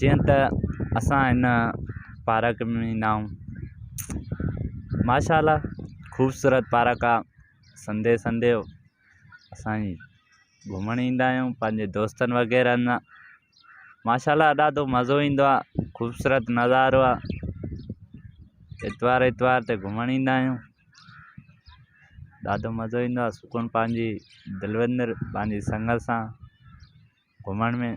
जीअं त असां हिन पार्क में ईंदा आहियूं। माशाअल्लाह ख़ूबसूरत पार्क आहे। संडे असां घुमण ईंदा आहियूं पंहिंजे दोस्तनि वग़ैरह सां। माशाअल्लाह ॾाढो मज़ो ईंदो आहे, ख़ूबसूरत नज़ारो आहे। इतवार ते घुमण ईंदा आहियूं, ॾाढो मज़ो ईंदो आहे। सुकून पंहिंजी दिलि पंहिंजी संगत सां घुमण में।